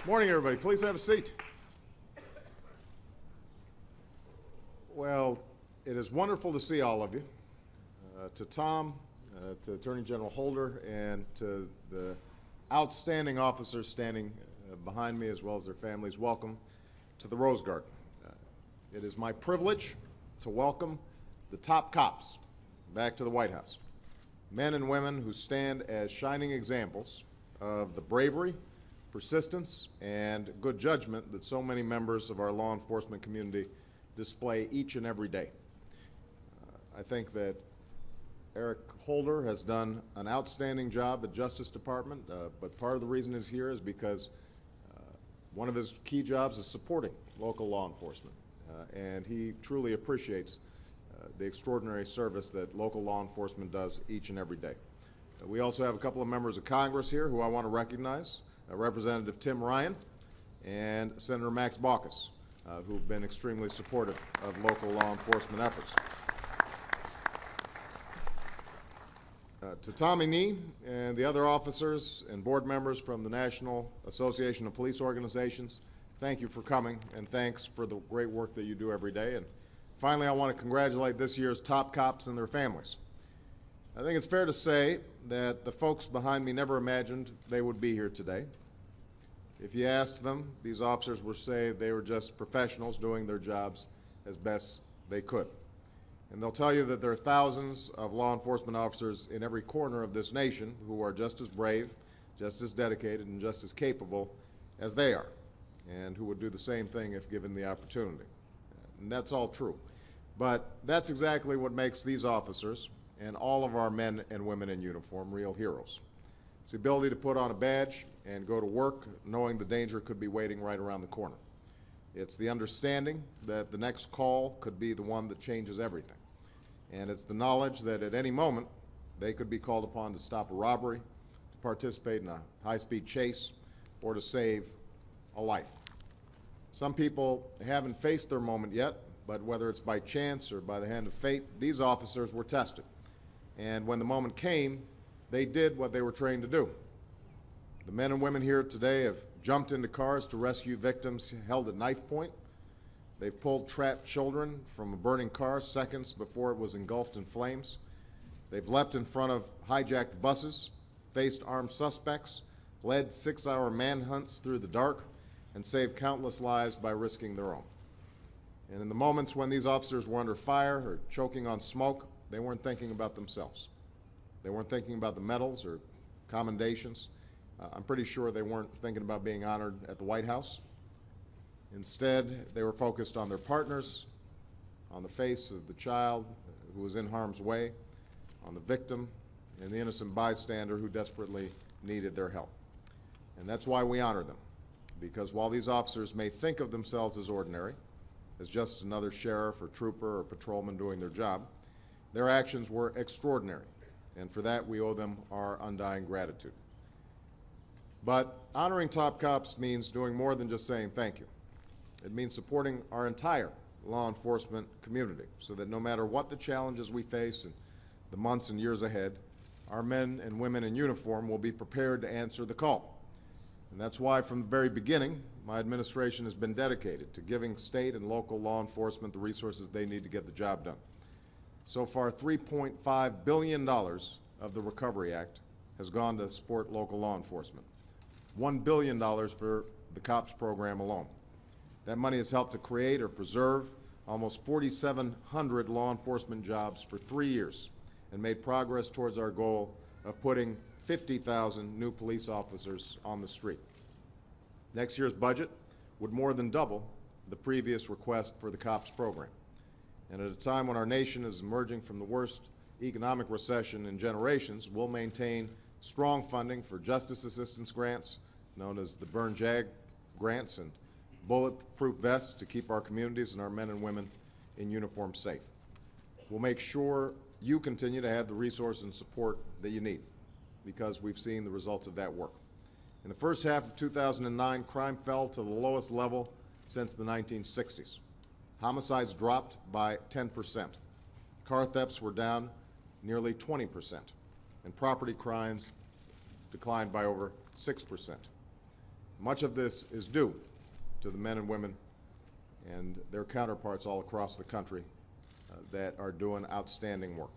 Morning, everybody. Please have a seat. Well, it is wonderful to see all of you. To Tom, to Attorney General Holder, and to the outstanding officers standing behind me, as well as their families, welcome to the Rose Garden. It is my privilege to welcome the top cops back to the White House. Men and women who stand as shining examples of the bravery, persistence, and good judgment that so many members of our law enforcement community display each and every day. I think that Eric Holder has done an outstanding job at Justice Department, but part of the reason he's here is because one of his key jobs is supporting local law enforcement, and he truly appreciates the extraordinary service that local law enforcement does each and every day. We also have a couple of members of Congress here who I want to recognize, Representative Tim Ryan and Senator Max Baucus, who've been extremely supportive of local law enforcement efforts. To Tommy Nee and the other officers and board members from the National Association of Police Organizations, thank you for coming, and thanks for the great work that you do every day. And finally, I want to congratulate this year's top cops and their families. I think it's fair to say that the folks behind me never imagined they would be here today. If you asked them, these officers would say they were just professionals doing their jobs as best they could. And they'll tell you that there are thousands of law enforcement officers in every corner of this nation who are just as brave, just as dedicated, and just as capable as they are, and who would do the same thing if given the opportunity. And that's all true. But that's exactly what makes these officers and all of our men and women in uniform real heroes. It's the ability to put on a badge and go to work knowing the danger could be waiting right around the corner. It's the understanding that the next call could be the one that changes everything. And it's the knowledge that at any moment they could be called upon to stop a robbery, to participate in a high-speed chase, or to save a life. Some people haven't faced their moment yet, but whether it's by chance or by the hand of fate, these officers were tested. And when the moment came, they did what they were trained to do. The men and women here today have jumped into cars to rescue victims held at knife point. They've pulled trapped children from a burning car seconds before it was engulfed in flames. They've leapt in front of hijacked buses, faced armed suspects, led 6-hour manhunts through the dark, and saved countless lives by risking their own. And in the moments when these officers were under fire or choking on smoke, they weren't thinking about themselves. They weren't thinking about the medals or commendations. I'm pretty sure they weren't thinking about being honored at the White House. Instead, they were focused on their partners, on the face of the child who was in harm's way, on the victim, and the innocent bystander who desperately needed their help. And that's why we honor them, because while these officers may think of themselves as ordinary, as just another sheriff or trooper or patrolman doing their job, their actions were extraordinary, and for that we owe them our undying gratitude. But honoring top cops means doing more than just saying thank you. It means supporting our entire law enforcement community so that no matter what the challenges we face in the months and years ahead, our men and women in uniform will be prepared to answer the call. And that's why from the very beginning, my administration has been dedicated to giving state and local law enforcement the resources they need to get the job done. So far, $3.5 billion of the Recovery Act has gone to support local law enforcement. $1 billion for the COPS program alone. That money has helped to create or preserve almost 4,700 law enforcement jobs for 3 years and made progress towards our goal of putting 50,000 new police officers on the street. Next year's budget would more than double the previous request for the COPS program. And at a time when our nation is emerging from the worst economic recession in generations, we'll maintain strong funding for justice assistance grants, known as the Burn JAG grants, and bulletproof vests to keep our communities and our men and women in uniform safe. We'll make sure you continue to have the resources and support that you need, because we've seen the results of that work. In the first half of 2009, crime fell to the lowest level since the 1960s. Homicides dropped by 10%. Car thefts were down nearly 20%, and property crimes declined by over 6%. Much of this is due to the men and women and their counterparts all across the country that are doing outstanding work.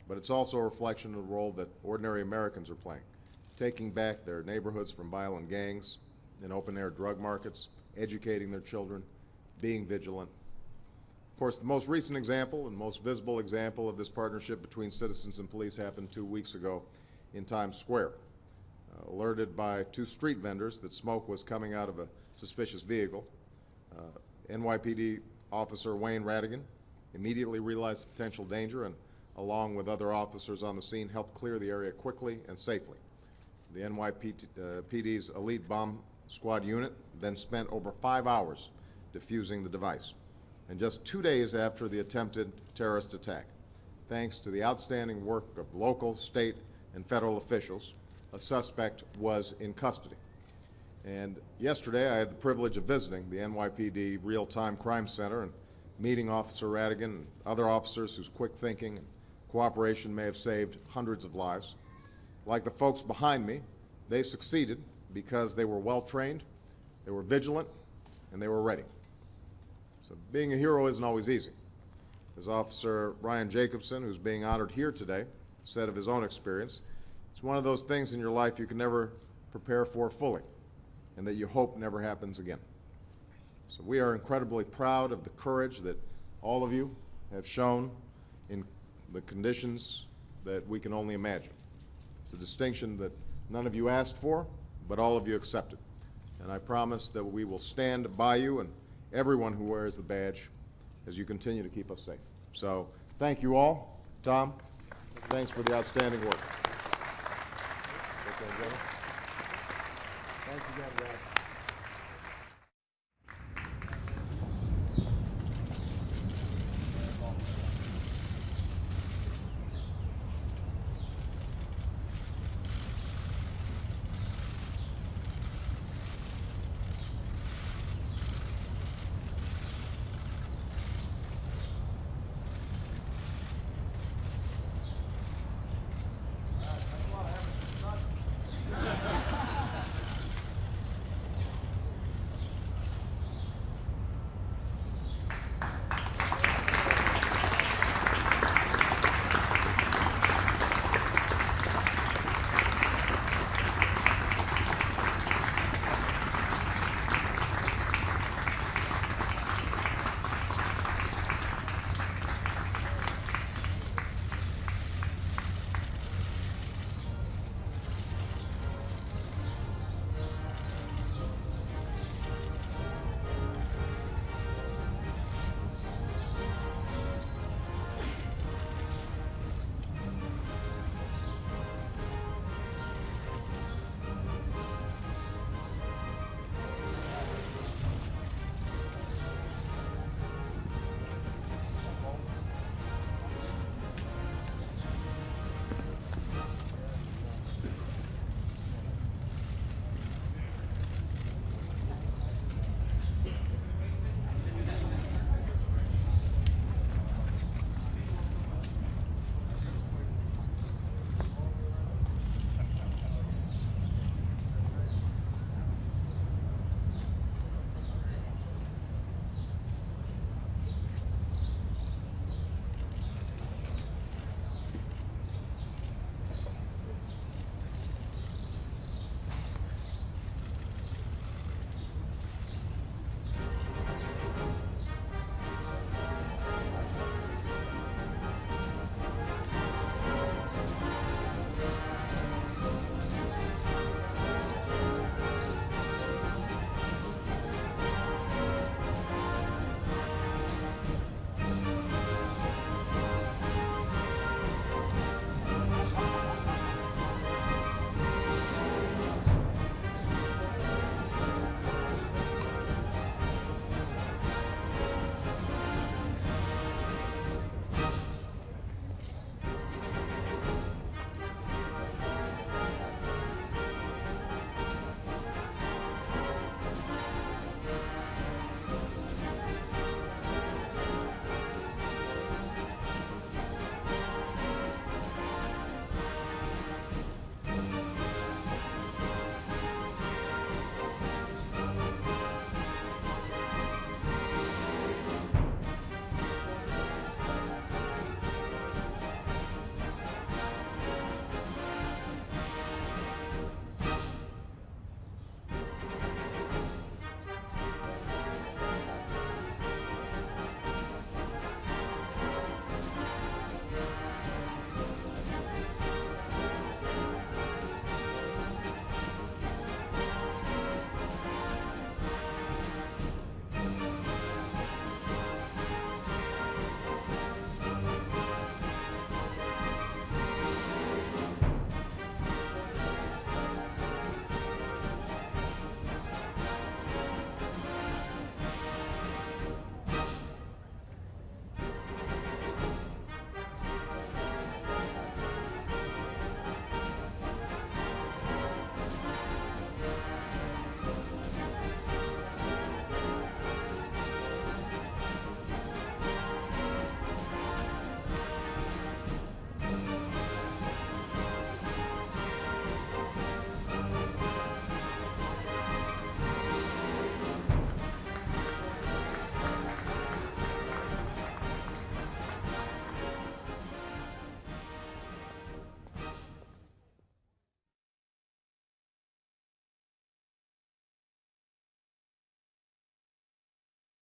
But it's also a reflection of the role that ordinary Americans are playing, taking back their neighborhoods from violent gangs and open-air drug markets, educating their children, being vigilant. Of course, the most recent example and most visible example of this partnership between citizens and police happened 2 weeks ago in Times Square. Alerted by 2 street vendors that smoke was coming out of a suspicious vehicle, NYPD officer Wayne Radigan immediately realized the potential danger and, along with other officers on the scene, helped clear the area quickly and safely. The NYPD's elite bomb squad unit then spent over 5 hours defusing the device. And just 2 days after the attempted terrorist attack, thanks to the outstanding work of local, state, and federal officials, a suspect was in custody. And yesterday, I had the privilege of visiting the NYPD Real-Time Crime Center and meeting Officer Radigan and other officers whose quick thinking and cooperation may have saved hundreds of lives. Like the folks behind me, they succeeded because they were well-trained, they were vigilant, and they were ready. So being a hero isn't always easy. As Officer Ryan Jacobson, who's being honored here today, said of his own experience, it's one of those things in your life you can never prepare for fully, and that you hope never happens again. So we are incredibly proud of the courage that all of you have shown in the conditions that we can only imagine. It's a distinction that none of you asked for, but all of you accepted. And I promise that we will stand by you and everyone who wears the badge as you continue to keep us safe. So thank you all. Tom, thanks for the outstanding work. Thanks again, guys.